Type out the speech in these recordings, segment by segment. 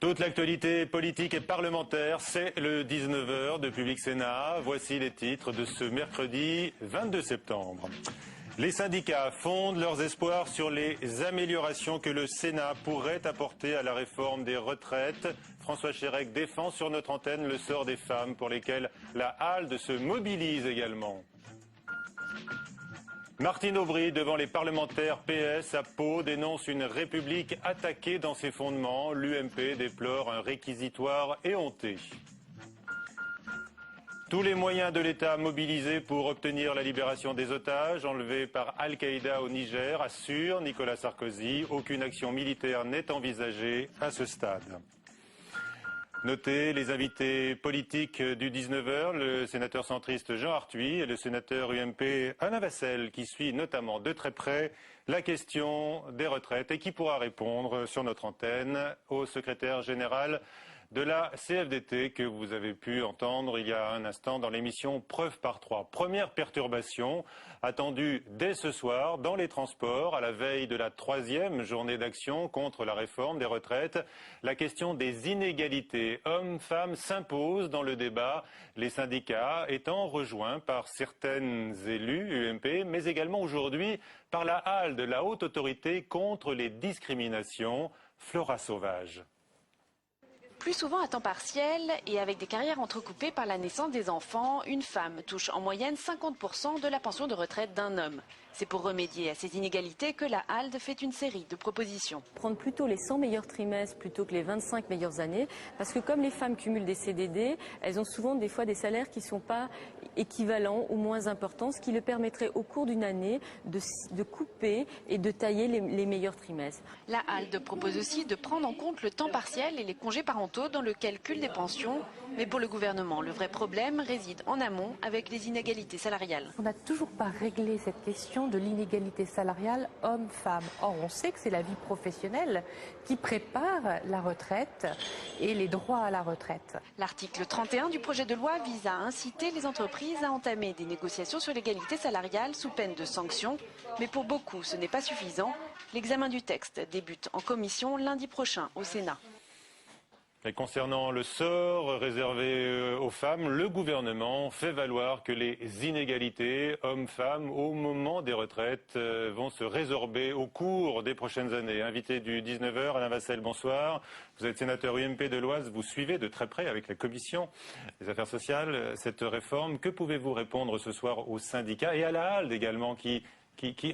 Toute l'actualité politique et parlementaire, c'est le 19h de Public Sénat. Voici les titres de ce mercredi 22 septembre. Les syndicats fondent leurs espoirs sur les améliorations que le Sénat pourrait apporter à la réforme des retraites. François Chérec défend sur notre antenne le sort des femmes pour lesquelles la HALDE se mobilise également. Martine Aubry, devant les parlementaires PS à Pau, dénonce une République attaquée dans ses fondements. L'UMP déplore un réquisitoire éhonté. Tous les moyens de l'État mobilisés pour obtenir la libération des otages enlevés par Al-Qaïda au Niger, assure Nicolas Sarkozy. Aucune action militaire n'est envisagée à ce stade. Notez les invités politiques du 19h, le sénateur centriste Jean Arthuis et le sénateur UMP Alain Vasselle, qui suit notamment de très près la question des retraites et qui pourra répondre sur notre antenne au secrétaire général de la CFDT que vous avez pu entendre il y a un instant dans l'émission Preuve par 3. Première perturbation attendue dès ce soir dans les transports à la veille de la 3e journée d'action contre la réforme des retraites. La question des inégalités hommes-femmes s'impose dans le débat, les syndicats étant rejoints par certaines élus UMP, mais également aujourd'hui par la HALDE, la Haute Autorité contre les discriminations. Flora Sauvage. Plus souvent à temps partiel et avec des carrières entrecoupées par la naissance des enfants, une femme touche en moyenne 50% de la pension de retraite d'un homme. C'est pour remédier à ces inégalités que la HALDE fait une série de propositions. Prendre plutôt les 100 meilleurs trimestres plutôt que les 25 meilleures années, parce que comme les femmes cumulent des CDD, elles ont souvent des fois des salaires qui ne sont pas équivalents ou moins importants, ce qui leur permettrait au cours d'une année de couper et de tailler les meilleurs trimestres. La HALDE propose aussi de prendre en compte le temps partiel et les congés parentaux dans le calcul des pensions. Mais pour le gouvernement, le vrai problème réside en amont avec les inégalités salariales. On n'a toujours pas réglé cette question de l'inégalité salariale homme-femme. Or, on sait que c'est la vie professionnelle qui prépare la retraite et les droits à la retraite. L'article 31 du projet de loi vise à inciter les entreprises à entamer des négociations sur l'égalité salariale sous peine de sanctions. Mais pour beaucoup, ce n'est pas suffisant. L'examen du texte débute en commission lundi prochain au Sénat. Et concernant le sort réservé aux femmes, le gouvernement fait valoir que les inégalités hommes-femmes au moment des retraites vont se résorber au cours des prochaines années. Invité du 19h, Alain Vasselle, bonsoir. Vous êtes sénateur UMP de l'Oise, vous suivez de très près avec la Commission des Affaires sociales cette réforme. Que pouvez-vous répondre ce soir aux syndicats et à la HALDE également qui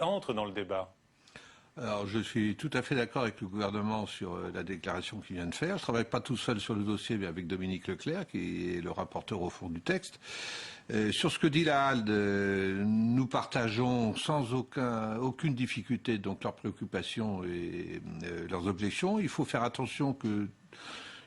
entre dans le débat ? Alors, je suis tout à fait d'accord avec le gouvernement sur la déclaration qu'il vient de faire. Je ne travaille pas tout seul sur le dossier, mais avec Dominique Leclerc, qui est le rapporteur au fond du texte. Sur ce que dit la HALDE, nous partageons sans aucune difficulté donc leurs préoccupations et leurs objections. Il faut faire attention que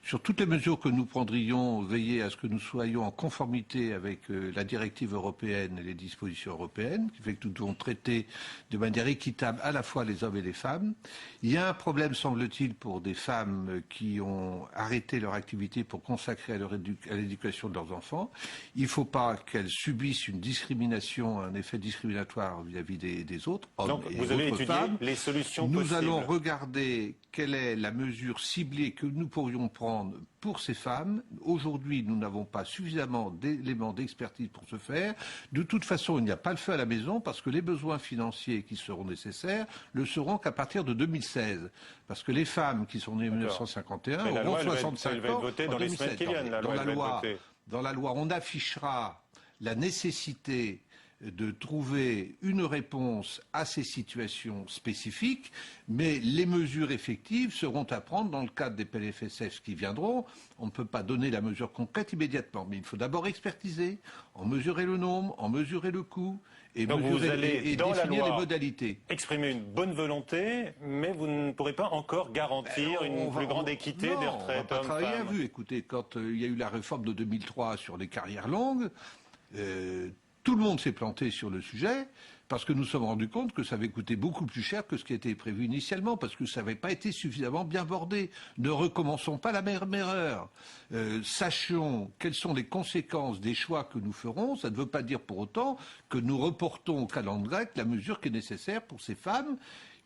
sur toutes les mesures que nous prendrions, veiller à ce que nous soyons en conformité avec la directive européenne et les dispositions européennes, qui fait que nous devons traiter de manière équitable à la fois les hommes et les femmes. Il y a un problème, semble-t-il, pour des femmes qui ont arrêté leur activité pour consacrer à l'éducation de leurs enfants. Il ne faut pas qu'elles subissent une discrimination, un effet discriminatoire vis-à-vis des autres, hommes Donc, et vous avez autres étudié femmes. les solutions Nous possibles. allons regarder quelle est la mesure ciblée que nous pourrions prendre pour ces femmes. Aujourd'hui, nous n'avons pas suffisamment d'éléments d'expertise pour ce faire. De toute façon, il n'y a pas le feu à la maison parce que les besoins financiers qui seront nécessaires le seront qu'à partir de 2016. Parce que les femmes qui sont nées en 1951 auront 65 ans en 2007. Dans la loi, on affichera la nécessité de trouver une réponse à ces situations spécifiques, mais les mesures effectives seront à prendre dans le cadre des PLFSF qui viendront. On ne peut pas donner la mesure concrète immédiatement, mais il faut d'abord expertiser, en mesurer le nombre, en mesurer le coût, et définir les modalités. Exprimer une bonne volonté, mais vous ne pourrez pas encore garantir une plus grande équité des retraites on va pas travailler à hommes-femmes. vue. Écoutez, quand il y a eu la réforme de 2003 sur les carrières longues, tout le monde s'est planté sur le sujet parce que nous nous sommes rendus compte que ça avait coûté beaucoup plus cher que ce qui était prévu initialement, parce que ça n'avait pas été suffisamment bien bordé. Ne recommençons pas la même erreur. Sachons quelles sont les conséquences des choix que nous ferons. Ça ne veut pas dire pour autant que nous reportons au calendrier grec la mesure qui est nécessaire pour ces femmes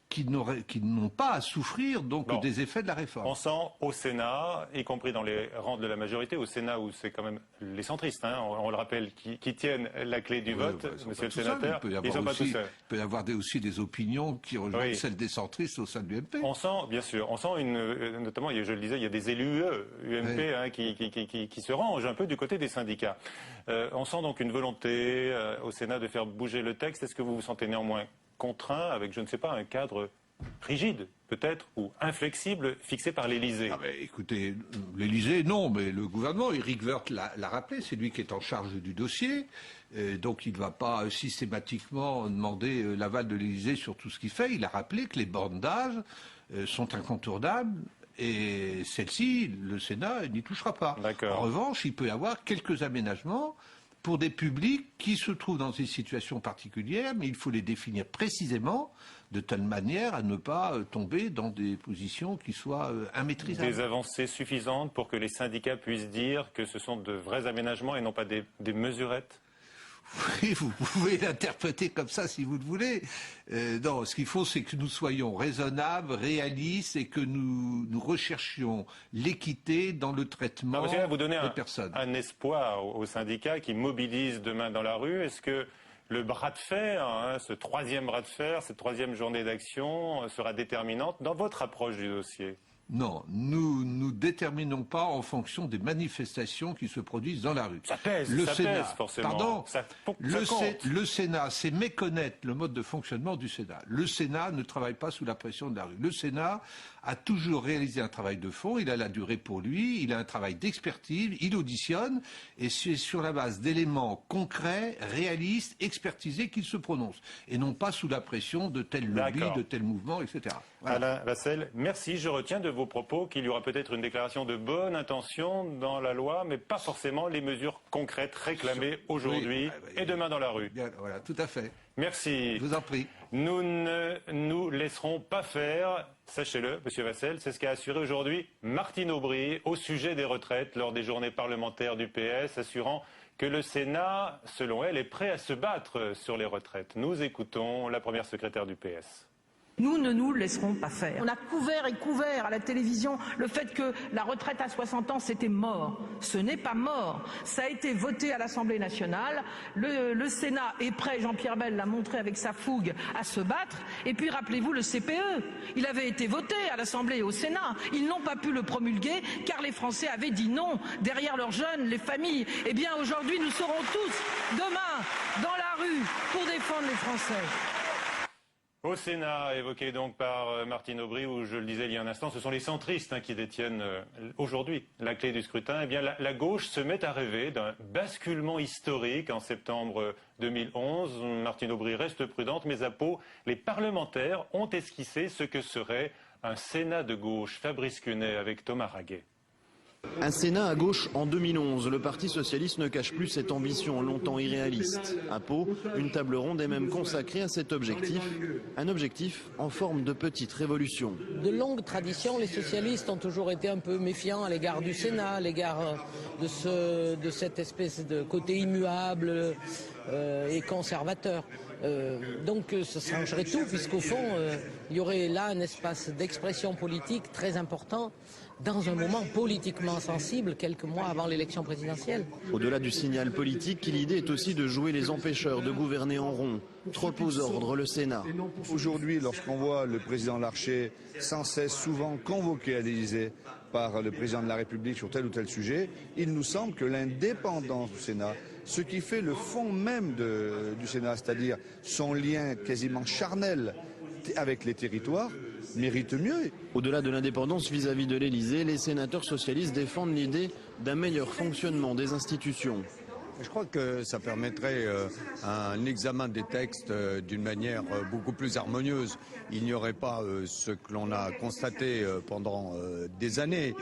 qui n'ont pas à souffrir donc des effets de la réforme. On sent au Sénat, y compris dans les rangs de la majorité, au Sénat où c'est quand même les centristes, hein, on le rappelle, qui tiennent la clé du vote, monsieur le sénateur, ils ne sont pas tout seuls. Il peut y avoir aussi des opinions qui rejoignent celles des centristes au sein de l'UMP. On sent, bien sûr, notamment, je le disais, il y a des élus UMP hein, qui se rangent un peu du côté des syndicats. On sent donc une volonté au Sénat de faire bouger le texte. Est-ce que vous vous sentez néanmoins contraint avec, je ne sais pas, un cadre rigide, peut-être, ou inflexible, fixé par l'Élysée? Écoutez, l'Élysée, non, mais le gouvernement, Éric Woerth l'a rappelé, c'est lui qui est en charge du dossier, donc il ne va pas systématiquement demander l'aval de l'Élysée sur tout ce qu'il fait. Il a rappelé que les bornes d'âge sont incontournables, et celle-ci, le Sénat n'y touchera pas. En revanche, il peut y avoir quelques aménagements pour des publics qui se trouvent dans une situation particulière, mais il faut les définir précisément de telle manière à ne pas tomber dans des positions qui soient immaîtrisables. Des avancées suffisantes pour que les syndicats puissent dire que ce sont de vrais aménagements et non pas des mesurettes? Oui, vous pouvez l'interpréter comme ça si vous le voulez. Non, ce qu'il faut, c'est que nous soyons raisonnables, réalistes et que nous recherchions l'équité dans le traitement des personnes. Un espoir aux syndicats qui mobilisent demain dans la rue. Est-ce que le bras de fer, hein, ce troisième bras de fer, cette troisième journée d'action sera déterminante dans votre approche du dossier? Non, nous ne déterminons pas en fonction des manifestations qui se produisent dans la rue. Ça pèse, forcément. Pardon, ça le Sénat, c'est méconnaître le mode de fonctionnement du Sénat. Le Sénat ne travaille pas sous la pression de la rue. Le Sénat a toujours réalisé un travail de fond, il a la durée pour lui, il a un travail d'expertise, il auditionne, et c'est sur la base d'éléments concrets, réalistes, expertisés qu'il se prononce, et non pas sous la pression de tel lobby, de tel mouvement, etc. Voilà. Alain Vasselle, merci. Je retiens de vos propos qu'il y aura peut-être une déclaration de bonne intention dans la loi, mais pas forcément les mesures concrètes réclamées aujourd'hui et demain dans la rue. Bien, voilà, tout à fait. Merci. Je vous en prie. Nous ne nous laisserons pas faire, sachez-le, monsieur Vasselle, c'est ce qu'a assuré aujourd'hui Martine Aubry au sujet des retraites lors des journées parlementaires du PS, assurant que le Sénat, selon elle, est prêt à se battre sur les retraites. Nous écoutons la première secrétaire du PS. Nous ne nous laisserons pas faire. On a couvert et couvert à la télévision le fait que la retraite à 60 ans, c'était mort. Ce n'est pas mort. Ça a été voté à l'Assemblée nationale. Le Sénat est prêt, Jean-Pierre Bel l'a montré avec sa fougue, à se battre. Et puis rappelez-vous le CPE. Il avait été voté à l'Assemblée et au Sénat. Ils n'ont pas pu le promulguer car les Français avaient dit non. Derrière leurs jeunes, les familles. Eh bien aujourd'hui, nous serons tous demain dans la rue pour défendre les Français. Au Sénat, évoqué donc par Martine Aubry, où je le disais il y a un instant, ce sont les centristes qui détiennent aujourd'hui la clé du scrutin. Eh bien, la gauche se met à rêver d'un basculement historique en septembre 2011. Martine Aubry reste prudente, mais à Pau, les parlementaires ont esquissé ce que serait un Sénat de gauche. Fabrice Cunet avec Thomas Raguet. Un Sénat à gauche en 2011, le Parti socialiste ne cache plus cette ambition longtemps irréaliste. À Pau, une table ronde est même consacrée à cet objectif, un objectif en forme de petite révolution. De longue tradition, les socialistes ont toujours été un peu méfiants à l'égard du Sénat, à l'égard de cette espèce de côté immuable et conservateur. Donc ça changerait tout, puisqu'au fond, il y aurait là un espace d'expression politique très important dans un moment politiquement sensible, quelques mois avant l'élection présidentielle. Au-delà du signal politique, l'idée est aussi de jouer les empêcheurs, de gouverner en rond. Trop aux ordres le Sénat. Aujourd'hui, lorsqu'on voit le président Larcher sans cesse souvent convoqué à l'Élysée par le président de la République sur tel ou tel sujet, il nous semble que l'indépendance du Sénat, ce qui fait le fond même du Sénat, c'est-à-dire son lien quasiment charnel avec les territoires, mérite mieux. Au-delà de l'indépendance vis-à-vis de l'Élysée, les sénateurs socialistes défendent l'idée d'un meilleur fonctionnement des institutions. Je crois que ça permettrait un examen des textes d'une manière beaucoup plus harmonieuse. Il n'y aurait pas ce que l'on a constaté pendant des années,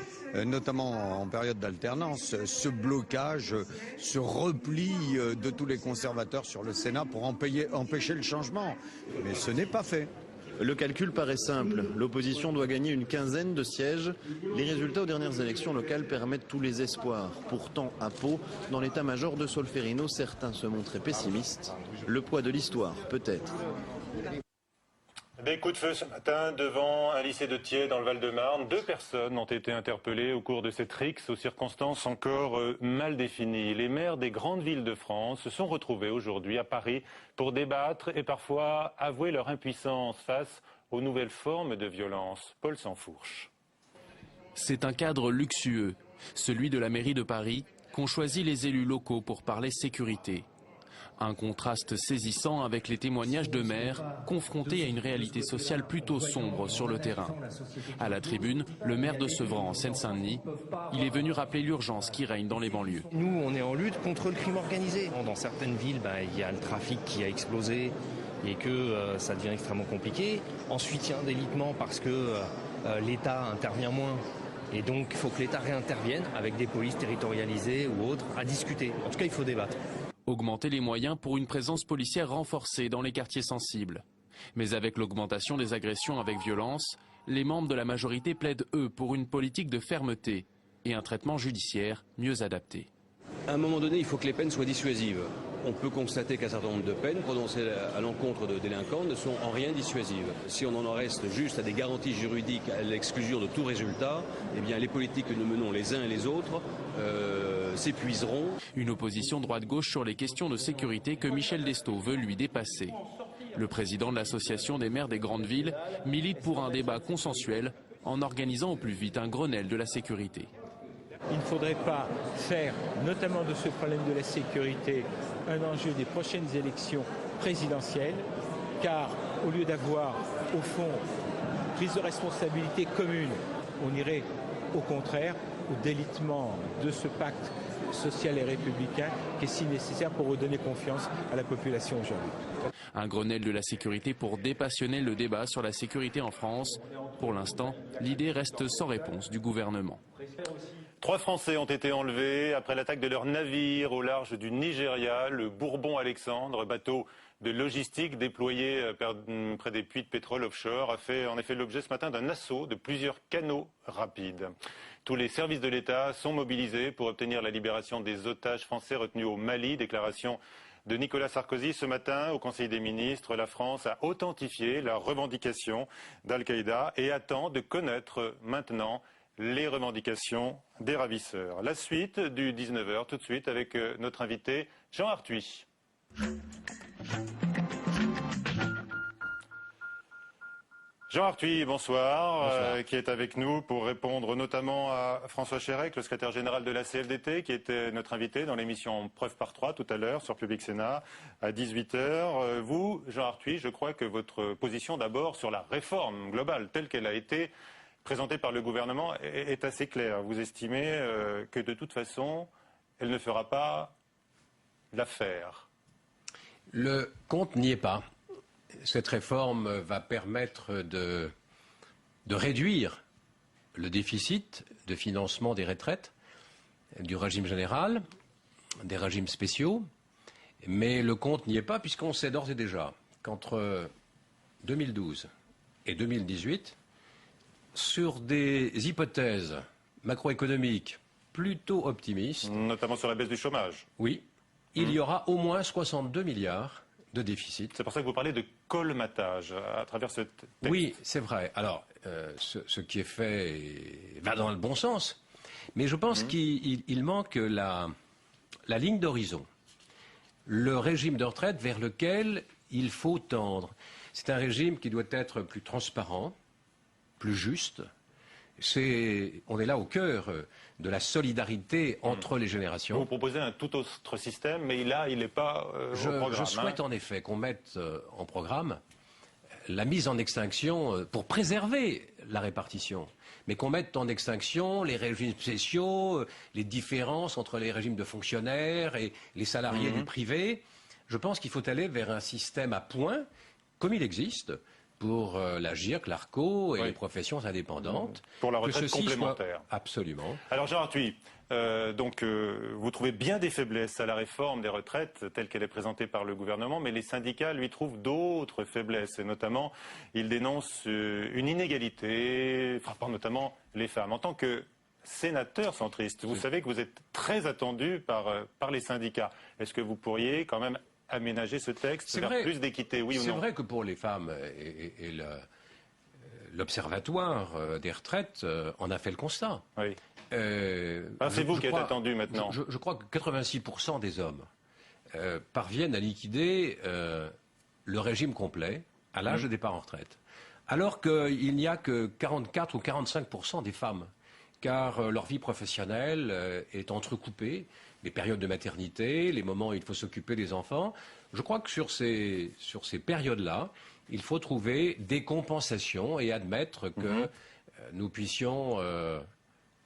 notamment en période d'alternance, ce blocage, ce repli de tous les conservateurs sur le Sénat pour empêcher le changement. Mais ce n'est pas fait. Le calcul paraît simple. L'opposition doit gagner une quinzaine de sièges. Les résultats aux dernières élections locales permettent tous les espoirs. Pourtant, à Pau, dans l'état-major de Solferino, certains se montraient pessimistes. Le poids de l'histoire, peut-être. Des coups de feu ce matin devant un lycée de Thiais dans le Val-de-Marne. 2 personnes ont été interpellées au cours de cette rixe aux circonstances encore mal définies. Les maires des grandes villes de France se sont retrouvés aujourd'hui à Paris pour débattre et parfois avouer leur impuissance face aux nouvelles formes de violence. Paul Sansfourche. C'est un cadre luxueux, celui de la mairie de Paris, qu'ont choisi les élus locaux pour parler sécurité. Un contraste saisissant avec les témoignages de maires confrontés à une réalité sociale plutôt sombre sur le terrain. À la tribune, le maire de Sevran en Seine-Saint-Denis, il est venu rappeler l'urgence qui règne dans les banlieues. Nous, on est en lutte contre le crime organisé. Dans certaines villes, il y a le trafic qui a explosé et que ça devient extrêmement compliqué. Ensuite, il y a un délitement parce que l'État intervient moins. Et donc, il faut que l'État réintervienne avec des polices territorialisées ou autres à discuter. En tout cas, il faut débattre. Augmenter les moyens pour une présence policière renforcée dans les quartiers sensibles. Mais avec l'augmentation des agressions avec violence, les membres de la majorité plaident, eux, pour une politique de fermeté et un traitement judiciaire mieux adapté. À un moment donné, il faut que les peines soient dissuasives. On peut constater qu'un certain nombre de peines prononcées à l'encontre de délinquants ne sont en rien dissuasives. Si on en reste juste à des garanties juridiques à l'exclusion de tout résultat, eh bien les politiques que nous menons les uns et les autres s'épuiseront. Une opposition droite-gauche sur les questions de sécurité que Michel Destot veut lui dépasser. Le président de l'association des maires des grandes villes milite pour un débat consensuel en organisant au plus vite un Grenelle de la sécurité. Il ne faudrait pas faire, notamment de ce problème de la sécurité, un enjeu des prochaines élections présidentielles, car au lieu d'avoir, au fond, prise de responsabilité commune, on irait au contraire au délitement de ce pacte social et républicain qui est si nécessaire pour redonner confiance à la population aujourd'hui. Un Grenelle de la sécurité pour dépassionner le débat sur la sécurité en France. Pour l'instant, l'idée reste sans réponse du gouvernement. 3 Français ont été enlevés après l'attaque de leur navire au large du Nigeria, le Bourbon Alexandre, bateau de logistique déployé près des puits de pétrole offshore, a fait en effet l'objet ce matin d'un assaut de plusieurs canots rapides. Tous les services de l'État sont mobilisés pour obtenir la libération des otages français retenus au Mali. Déclaration de Nicolas Sarkozy ce matin au Conseil des ministres. La France a authentifié la revendication d'Al-Qaïda et attend de connaître maintenant les revendications des ravisseurs. La suite du 19h, tout de suite avec notre invité Jean Arthuis. Jean Arthuis, bonsoir. Qui est avec nous pour répondre notamment à François Chérec, le secrétaire général de la CFDT, qui était notre invité dans l'émission Preuve par 3 tout à l'heure sur Public Sénat à 18h. Vous, Jean Arthuis, je crois que votre position d'abord sur la réforme globale telle qu'elle a été présentée par le gouvernement est assez claire. Vous estimez que de toute façon, elle ne fera pas l'affaire. Le compte n'y est pas. Cette réforme va permettre de réduire le déficit de financement des retraites, du régime général, des régimes spéciaux, mais le compte n'y est pas puisqu'on sait d'ores et déjà qu'entre 2012 et 2018, sur des hypothèses macroéconomiques plutôt optimistes, notamment sur la baisse du chômage. Oui, il y aura au moins 62 milliards de déficit. C'est pour ça que vous parlez de colmatage à travers ce texte. Oui, c'est vrai. Alors, ce qui est fait va dans le bon sens. Mais je pense qu'il manque la ligne d'horizon. Le régime de retraite vers lequel il faut tendre. C'est un régime qui doit être plus transparent, plus juste. On est là au cœur de la solidarité entre les générations. Vous proposez un tout autre système, mais là, il n'est pas au programme. Je souhaite en effet qu'on mette en programme la mise en extinction pour préserver la répartition, mais qu'on mette en extinction les régimes spéciaux, les différences entre les régimes de fonctionnaires et les salariés du privé. Je pense qu'il faut aller vers un système à points, comme il existe, pour la GIRC, l'ARCO et les professions indépendantes. Pour la retraite complémentaire. Absolument. Alors Jean Arthuis, vous trouvez bien des faiblesses à la réforme des retraites telle qu'elle est présentée par le gouvernement, mais les syndicats lui trouvent d'autres faiblesses, et notamment ils dénoncent une inégalité frappant notamment les femmes. En tant que sénateur centriste, vous savez que vous êtes très attendu par les syndicats. Est-ce que vous pourriez quand même aménager ce texte vers plus d'équité, oui ou non? C'est vrai que pour les femmes, et l'Observatoire des retraites en a fait le constat. Oui. C'est vous qui êtes attendu maintenant. Je crois que 86% des hommes parviennent à liquider le régime complet à l'âge de départ en retraite. Alors qu'il n'y a que 44 ou 45% des femmes, car leur vie professionnelle est entrecoupée, les périodes de maternité, les moments où il faut s'occuper des enfants. Je crois que sur ces périodes-là, il faut trouver des compensations et admettre que nous puissions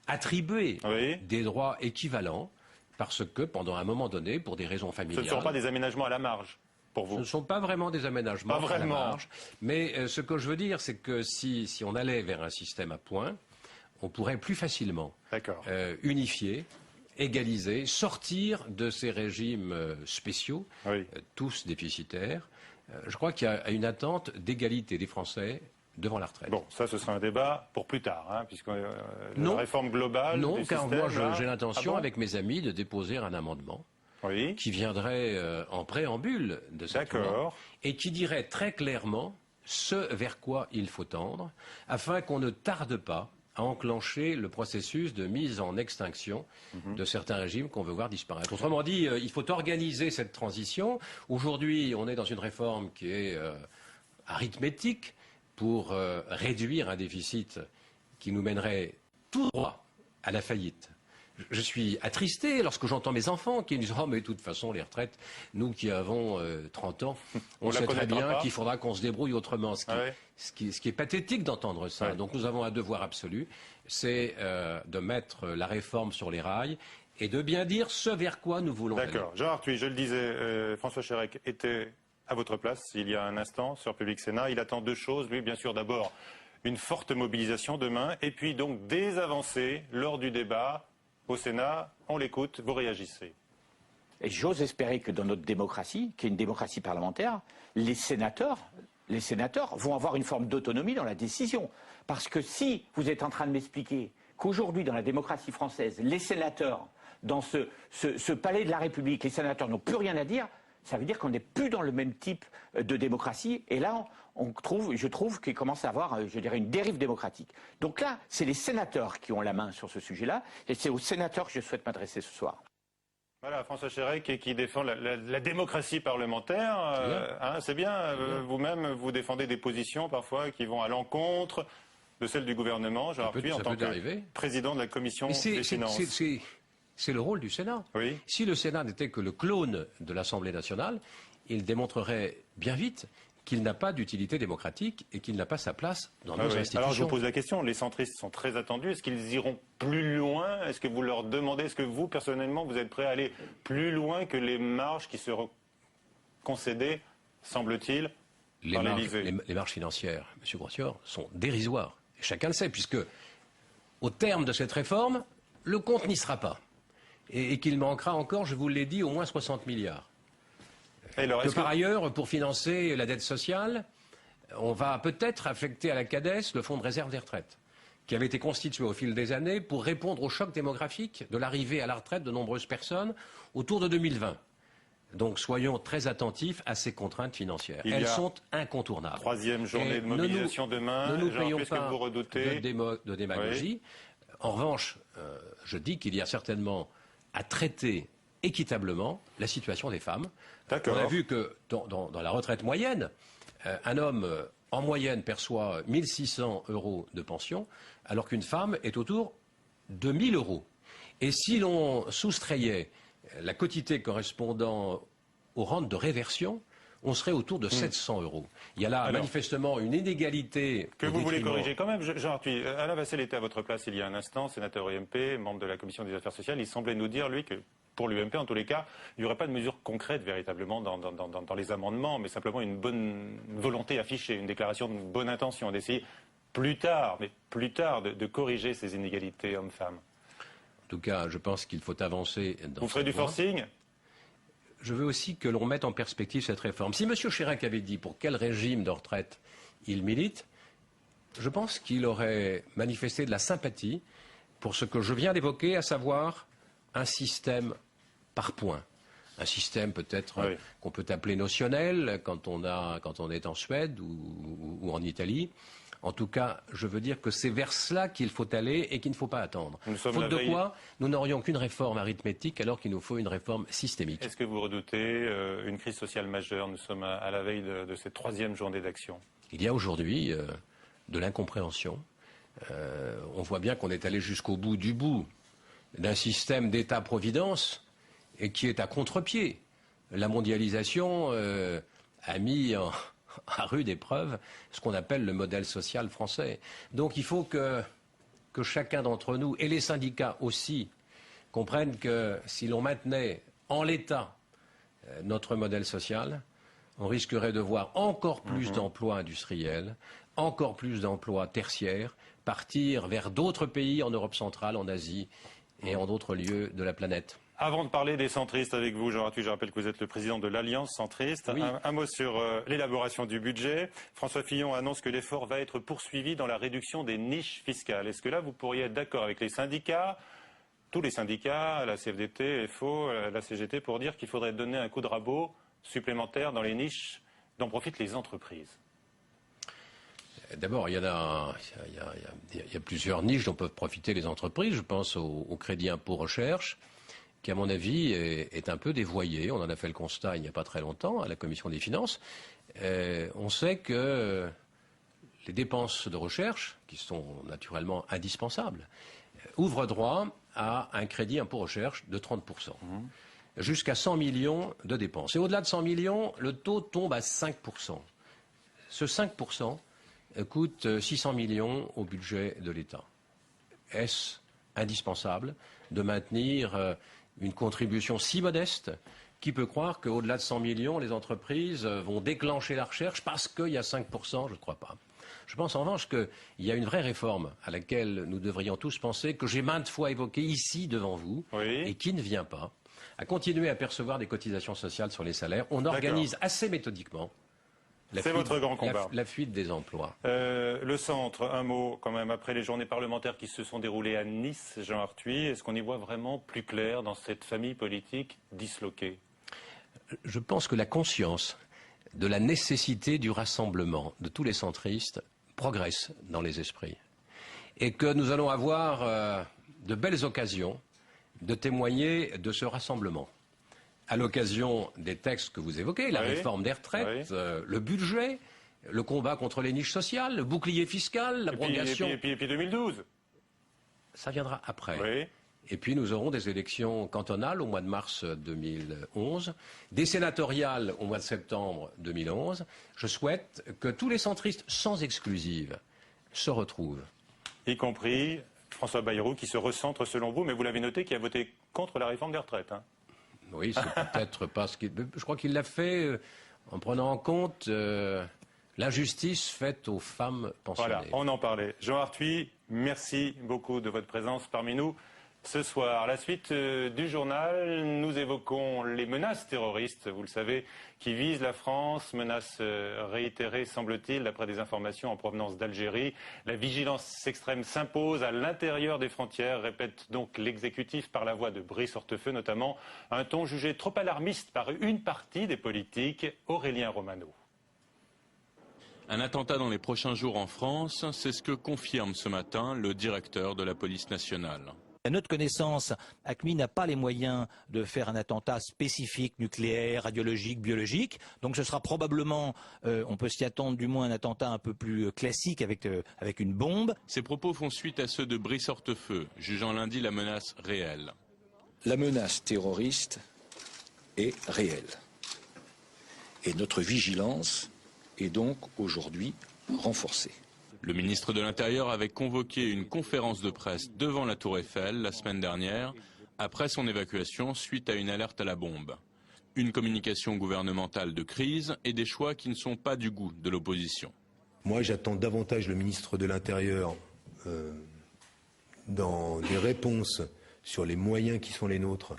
attribuer des droits équivalents, parce que pendant un moment donné, pour des raisons familiales... Ce ne sont pas des aménagements à la marge, pour vous? Ce ne sont pas vraiment des aménagements à la marge. Mais ce que je veux dire, c'est que si on allait vers un système à points, on pourrait plus facilement unifier, égaliser, sortir de ces régimes spéciaux, tous déficitaires. Je crois qu'il y a une attente d'égalité des Français devant la retraite. Bon, ça, ce sera un débat pour plus tard, puisque la réforme globale du système... Non, car moi, j'ai l'intention, avec mes amis, de déposer un amendement qui viendrait en préambule de cette loi et qui dirait très clairement ce vers quoi il faut tendre, afin qu'on ne tarde pas à enclencher le processus de mise en extinction de certains régimes qu'on veut voir disparaître. Autrement dit, il faut organiser cette transition. Aujourd'hui, on est dans une réforme qui est arithmétique pour réduire un déficit qui nous mènerait tout droit à la faillite. Je suis attristé lorsque j'entends mes enfants qui me disent « Oh, mais de toute façon, les retraites, nous qui avons 30 ans, on sait très bien qu'il faudra qu'on se débrouille autrement. » Ce qui est pathétique d'entendre ça. Donc nous avons un devoir absolu, c'est de mettre la réforme sur les rails et de bien dire ce vers quoi nous voulons aller. D'accord. Jean Arthuis, je le disais, François Chérèque était à votre place il y a un instant sur Public Sénat. Il attend deux choses. Lui, bien sûr, d'abord, une forte mobilisation demain et puis donc des avancées lors du débat au Sénat. On l'écoute, vous réagissez. Et j'ose espérer que dans notre démocratie, qui est une démocratie parlementaire, les sénateurs vont avoir une forme d'autonomie dans la décision. Parce que si vous êtes en train de m'expliquer qu'aujourd'hui, dans la démocratie française, les sénateurs, dans ce palais de la République, les sénateurs n'ont plus rien à dire, ça veut dire qu'on n'est plus dans le même type de démocratie. Et là, je trouve qu'il commence à avoir, je dirais, une dérive démocratique. Donc là, c'est les sénateurs qui ont la main sur ce sujet-là. Et c'est aux sénateurs que je souhaite m'adresser ce soir. Voilà, François Chérèque qui défend la démocratie parlementaire. C'est bien. Vous-même, vous défendez des positions parfois qui vont à l'encontre de celles du gouvernement. Jean Arthuis, en tant que président de la commission des finances. C'est le rôle du Sénat. Si le Sénat n'était que le clone de l'Assemblée nationale, il démontrerait bien vite qu'il n'a pas d'utilité démocratique et qu'il n'a pas sa place dans nos institutions. Alors je vous pose la question, les centristes sont très attendus, est-ce qu'ils iront plus loin? Est-ce que vous leur demandez, est-ce que vous, personnellement, vous êtes prêt à aller plus loin que les marges qui seront concédées, semble-t-il, par l'Élysée? Les marges financières, M. Grossior, sont dérisoires. Et chacun le sait, puisque au terme de cette réforme, le compte n'y sera pas. Et qu'il manquera encore, je vous l'ai dit, au moins 60 milliards. Par ailleurs, pour financer la dette sociale, on va peut-être affecter à la CADES le fonds de réserve des retraites, qui avait été constitué au fil des années pour répondre au choc démographique de l'arrivée à la retraite de nombreuses personnes autour de 2020. Donc soyons très attentifs à ces contraintes financières. Elles sont incontournables. Troisième journée de mobilisation demain. Ne nous payons pas que vous redoutez de démagogie. En revanche, je dis qu'il y a certainement à traiter équitablement la situation des femmes. On a vu que dans la retraite moyenne, un homme en moyenne perçoit 1 600 € de pension, alors qu'une femme est autour de 1 000 €. Et si l'on soustrayait la quotité correspondant aux rentes de réversion, on serait autour de 700 €. Il y a là manifestement une inégalité. Que vous voulez corriger quand même, Jean Arthuis. Alain Vassel était à votre place il y a un instant, sénateur UMP, membre de la Commission des Affaires sociales. Il semblait nous dire, lui, que pour l'UMP, en tous les cas, il n'y aurait pas de mesures concrètes véritablement dans les amendements, mais simplement une bonne volonté affichée, une déclaration de bonne intention, d'essayer plus tard de corriger ces inégalités hommes-femmes. En tout cas, je pense qu'il faut avancer dans Vous ferez du forcing ? Je veux aussi que l'on mette en perspective cette réforme. Si M. Chirac avait dit pour quel régime de retraite il milite, je pense qu'il aurait manifesté de la sympathie pour ce que je viens d'évoquer, à savoir un système par points. un système peut-être qu'on peut appeler notionnel quand on est en Suède ou en Italie. En tout cas, je veux dire que c'est vers cela qu'il faut aller et qu'il ne faut pas attendre. Faute de quoi, nous n'aurions qu'une réforme arithmétique alors qu'il nous faut une réforme systémique. Est-ce que vous redoutez une crise sociale majeure? Nous sommes à la veille de cette 3e journée d'action. Il y a aujourd'hui de l'incompréhension. On voit bien qu'on est allé jusqu'au bout du bout d'un système d'État-providence et qui est à contre-pied. La mondialisation a mis à rude épreuve ce qu'on appelle le modèle social français. Donc il faut que chacun d'entre nous, et les syndicats aussi, comprennent que si l'on maintenait en l'état notre modèle social, on risquerait de voir encore plus d'emplois industriels, encore plus d'emplois tertiaires, partir vers d'autres pays en Europe centrale, en Asie et en d'autres lieux de la planète. Avant de parler des centristes avec vous, Jean Arthuis, je rappelle que vous êtes le président de l'Alliance centriste. Oui. Un mot sur l'élaboration du budget. François Fillon annonce que l'effort va être poursuivi dans la réduction des niches fiscales. Est-ce que là, vous pourriez être d'accord avec les syndicats, tous les syndicats, la CFDT, FO, la CGT, pour dire qu'il faudrait donner un coup de rabot supplémentaire dans les niches dont profitent les entreprises? D'abord, il y a plusieurs niches dont peuvent profiter les entreprises. Je pense au crédit impôt recherche, qui, à mon avis, est un peu dévoyé. On en a fait le constat il n'y a pas très longtemps à la Commission des finances. On sait que les dépenses de recherche, qui sont naturellement indispensables, ouvrent droit à un crédit impôt recherche de 30%, jusqu'à 100 millions de dépenses. Et au-delà de 100 millions, le taux tombe à 5%. Ce 5% coûte 600 millions au budget de l'État. Est-ce indispensable de maintenir une contribution si modeste? Qui peut croire qu'au-delà de 100 millions, les entreprises vont déclencher la recherche parce qu'il y a 5%? Je ne crois pas. Je pense en revanche qu'il y a une vraie réforme à laquelle nous devrions tous penser, que j'ai maintes fois évoquée ici devant vous, et qui ne vient pas, à continuer à percevoir des cotisations sociales sur les salaires. On organise assez méthodiquement la fuite des emplois. Le centre, un mot quand même, après les journées parlementaires qui se sont déroulées à Nice, Jean Arthuis, est-ce qu'on y voit vraiment plus clair dans cette famille politique disloquée? Je pense que la conscience de la nécessité du rassemblement de tous les centristes progresse dans les esprits. Et que nous allons avoir de belles occasions de témoigner de ce rassemblement. À l'occasion des textes que vous évoquez, la réforme des retraites, le budget, le combat contre les niches sociales, le bouclier fiscal, l'abrogation... Et puis 2012. Ça viendra après. Et puis nous aurons des élections cantonales au mois de mars 2011, des sénatoriales au mois de septembre 2011. Je souhaite que tous les centristes, sans exclusive, se retrouvent. Y compris François Bayrou, qui se recentre selon vous, mais vous l'avez noté, qui a voté contre la réforme des retraites. Oui, c'est peut-être pas ce qu'il... Je crois qu'il l'a fait en prenant en compte l'injustice faite aux femmes pensionnées. Voilà, on en parlait. Jean Arthuis, merci beaucoup de votre présence parmi nous. Ce soir, à la suite du journal, nous évoquons les menaces terroristes, vous le savez, qui visent la France, menaces réitérées, semble-t-il, d'après des informations en provenance d'Algérie. La vigilance extrême s'impose à l'intérieur des frontières, répète donc l'exécutif par la voix de Brice Hortefeux notamment, un ton jugé trop alarmiste par une partie des politiques, Aurélien Romano. Un attentat dans les prochains jours en France, c'est ce que confirme ce matin le directeur de la police nationale. À notre connaissance, AQMI n'a pas les moyens de faire un attentat spécifique, nucléaire, radiologique, biologique. Donc ce sera probablement, on peut s'y attendre du moins, un attentat un peu plus classique avec une bombe. Ces propos font suite à ceux de Brice Hortefeux, jugeant lundi la menace réelle. La menace terroriste est réelle. Et notre vigilance est donc aujourd'hui renforcée. Le ministre de l'Intérieur avait convoqué une conférence de presse devant la Tour Eiffel la semaine dernière, après son évacuation suite à une alerte à la bombe. Une communication gouvernementale de crise et des choix qui ne sont pas du goût de l'opposition. Moi, j'attends davantage le ministre de l'Intérieur dans des réponses sur les moyens qui sont les nôtres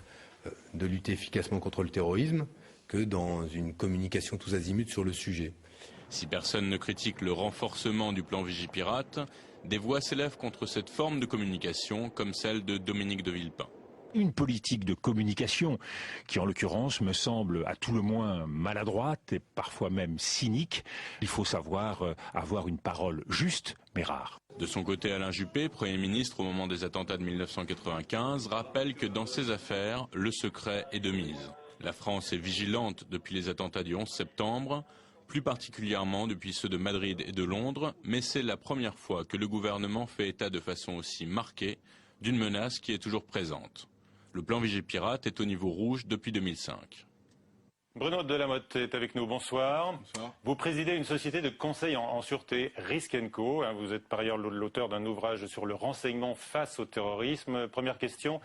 de lutter efficacement contre le terrorisme que dans une communication tous azimuts sur le sujet. Si personne ne critique le renforcement du plan Vigipirate, des voix s'élèvent contre cette forme de communication, comme celle de Dominique de Villepin. une politique de communication qui, en l'occurrence, me semble à tout le moins maladroite et parfois même cynique. Il faut savoir avoir une parole juste, mais rare. De son côté, Alain Juppé, Premier ministre au moment des attentats de 1995, rappelle que dans ces affaires, le secret est de mise. La France est vigilante depuis les attentats du 11 septembre, plus particulièrement depuis ceux de Madrid et de Londres, mais c'est la première fois que le gouvernement fait état de façon aussi marquée d'une menace qui est toujours présente. Le plan Vigipirate est au niveau rouge depuis 2005. Bruno Delamotte est avec nous, bonsoir. Bonsoir. Vous présidez une société de conseil en sûreté, Risk & Co. Vous êtes par ailleurs l'auteur d'un ouvrage sur le renseignement face au terrorisme. Première question,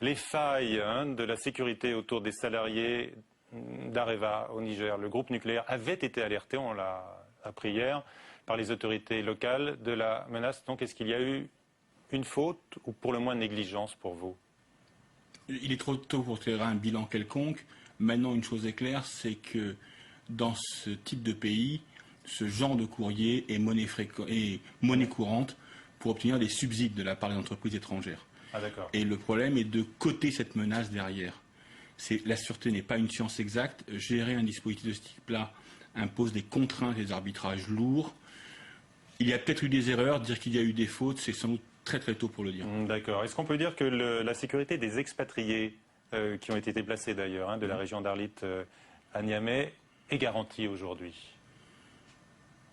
les failles de la sécurité autour des salariés d'Areva au Niger, le groupe nucléaire, avait été alerté, on l'a appris hier, par les autorités locales de la menace. Donc est-ce qu'il y a eu une faute ou pour le moins négligence pour vous? Il est trop tôt pour tirer un bilan quelconque. Maintenant, une chose est claire, c'est que dans ce type de pays, ce genre de courrier est monnaie courante pour obtenir des subsides de la part des entreprises étrangères. Ah, d'accord. Et le problème est de coter cette menace derrière. La sûreté n'est pas une science exacte. Gérer un dispositif de ce type-là impose des contraintes et des arbitrages lourds. Il y a peut-être eu des erreurs, dire qu'il y a eu des fautes, c'est sans doute très très tôt pour le dire. D'accord. Est-ce qu'on peut dire que la sécurité des expatriés qui ont été déplacés d'ailleurs de la région d'Arlit à Niamey est garantie aujourd'hui?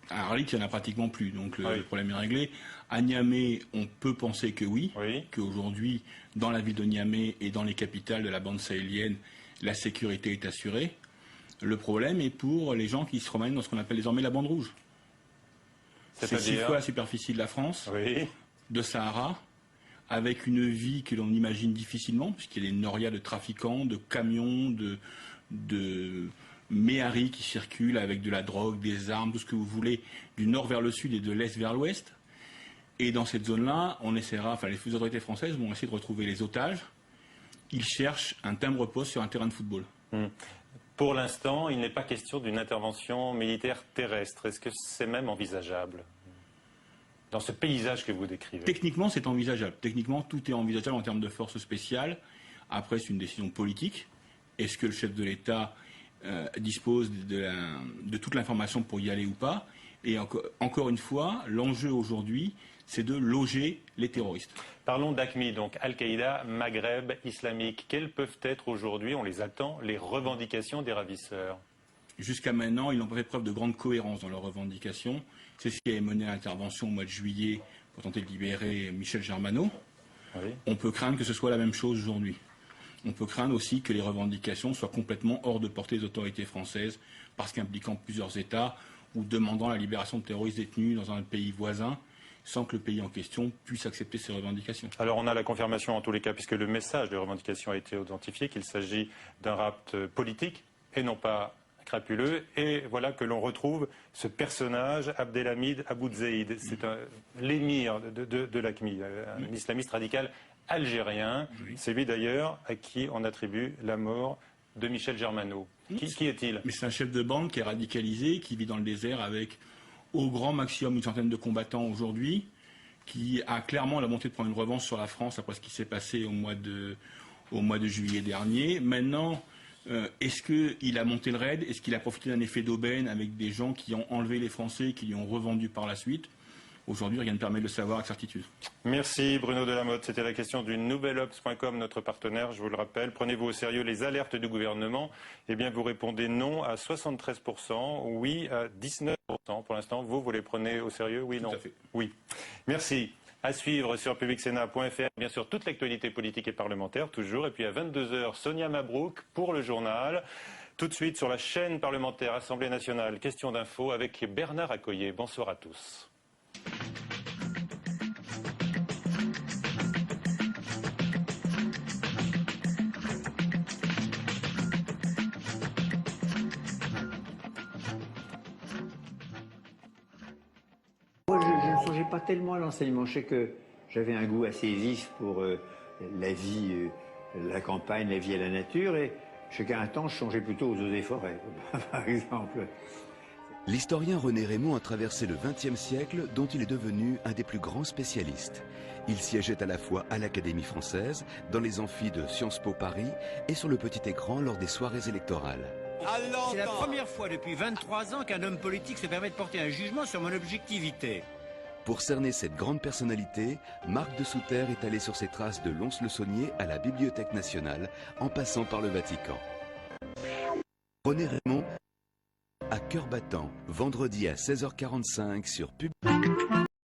À Arlit, il n'y en a pratiquement plus, donc le problème est réglé. À Niamey, on peut penser que oui, qu'aujourd'hui, dans la ville de Niamey et dans les capitales de la bande sahélienne, la sécurité est assurée. Le problème est pour les gens qui se promènent dans ce qu'on appelle désormais la bande rouge. C'est 6 fois la superficie de la France, de Sahara, avec une vie que l'on imagine difficilement, puisqu'il y a des norias de trafiquants, de camions, de méharis qui circulent avec de la drogue, des armes, tout ce que vous voulez, du nord vers le sud et de l'est vers l'ouest. Et dans cette zone-là, les autorités françaises vont essayer de retrouver les otages. Ils cherchent un timbre-poste sur un terrain de football. Pour l'instant, il n'est pas question d'une intervention militaire terrestre. Est-ce que c'est même envisageable dans ce paysage que vous décrivez? Techniquement, c'est envisageable. Techniquement, tout est envisageable en termes de forces spéciales. Après, c'est une décision politique. Est-ce que le chef de l'État dispose de toute l'information pour y aller ou pas? Et encore une fois, l'enjeu aujourd'hui, c'est de loger les terroristes. Parlons d'AQMI, donc Al-Qaïda, Maghreb islamique. Quelles peuvent être aujourd'hui, on les attend, les revendications des ravisseurs? Jusqu'à maintenant, ils n'ont pas fait preuve de grande cohérence dans leurs revendications. C'est ce qui a mené à l'intervention au mois de juillet pour tenter de libérer Michel Germano. On peut craindre que ce soit la même chose aujourd'hui. On peut craindre aussi que les revendications soient complètement hors de portée des autorités françaises, parce qu'impliquant plusieurs États ou demandant la libération de terroristes détenus dans un pays voisin, sans que le pays en question puisse accepter ces revendications. Alors on a la confirmation en tous les cas, puisque le message de revendication a été identifié, qu'il s'agit d'un rapt politique et non pas crapuleux. Et voilà que l'on retrouve ce personnage, Abdelhamid Abu Zeid. C'est l'émir de l'AQMI, un islamiste radical algérien. C'est lui d'ailleurs à qui on attribue la mort de Michel Germano. Qui est-il? Mais c'est un chef de bande qui est radicalisé, qui vit dans le désert avec au grand maximum une centaine de combattants aujourd'hui, qui a clairement la volonté de prendre une revanche sur la France après ce qui s'est passé au mois de juillet dernier. Maintenant, est-ce qu'il a monté le raid? Est-ce qu'il a profité d'un effet d'aubaine avec des gens qui ont enlevé les Français et qui lui ont revendu par la suite? Aujourd'hui, rien ne permet de le savoir avec certitude. Merci Bruno Delamotte. C'était la question du nouvelobs.com, notre partenaire, je vous le rappelle. Prenez-vous au sérieux les alertes du gouvernement? Eh bien, vous répondez non à 73%, oui à 19%. Pour l'instant, vous les prenez au sérieux? Oui, non? Tout à fait. Oui. Merci. À suivre sur publicsénat.fr, bien sûr, toute l'actualité politique et parlementaire, toujours. Et puis à 22h, Sonia Mabrouk pour le journal. Tout de suite sur la chaîne parlementaire Assemblée nationale, question d'info avec Bernard Accoyer. Bonsoir à tous. Moi, je ne songeais pas tellement à l'enseignement. Je sais que j'avais un goût assez vif pour la vie, la campagne, la vie à la nature. Et je sais qu'à un temps, je songeais plutôt aux eaux et forêts, par exemple. L'historien René Raymond a traversé le XXe siècle dont il est devenu un des plus grands spécialistes. Il siégeait à la fois à l'Académie française, dans les amphis de Sciences Po Paris et sur le petit écran lors des soirées électorales. C'est la première fois depuis 23 ans qu'un homme politique se permet de porter un jugement sur mon objectivité. Pour cerner cette grande personnalité, Marc de Souter est allé sur ses traces de Lons-le-Saunier à la Bibliothèque nationale, en passant par le Vatican. René Raymond, à cœur battant, vendredi à 16h45 sur Public.